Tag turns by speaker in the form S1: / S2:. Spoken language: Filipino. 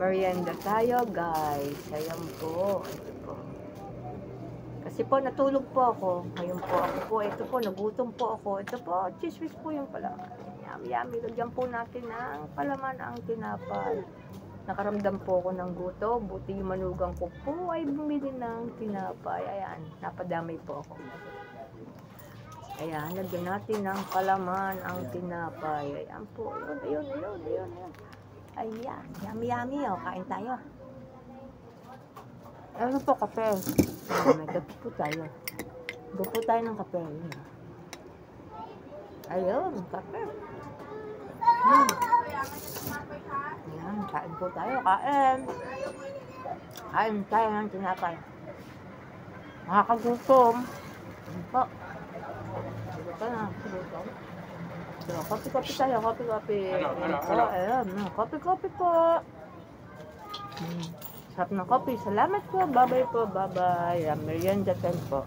S1: Merienda tayo, guys. Ayan po. Ito po. Kasi po, natulog po ako. Ngayon po, ito po, nagutom po ako. Ito po, chismis po yung palaman. Yummy. Lagyan po natin ng palaman ang tinapay. Nakaramdam po ako ng gutom. Buti yung manugang ko po ay bumili ng tinapay. Ayan, napadamay po ako. Ayan, lagyan natin ng palaman ang tinapay. Ayan po, ayun. Ayan, yummy, oh. Kain tayo. Ano po, kape? May kape po tayo. Go po tayo ng kape. Ayun, kape. Ayan, kain po tayo. Kain tayo ng tinapay. Nakakagutom. Ayan po. Gutom na. So, kopi tayo. Ayan, kopi po. Sarap ng kopi. Salamat po. Bye-bye po. Bye-bye. Merienda time po.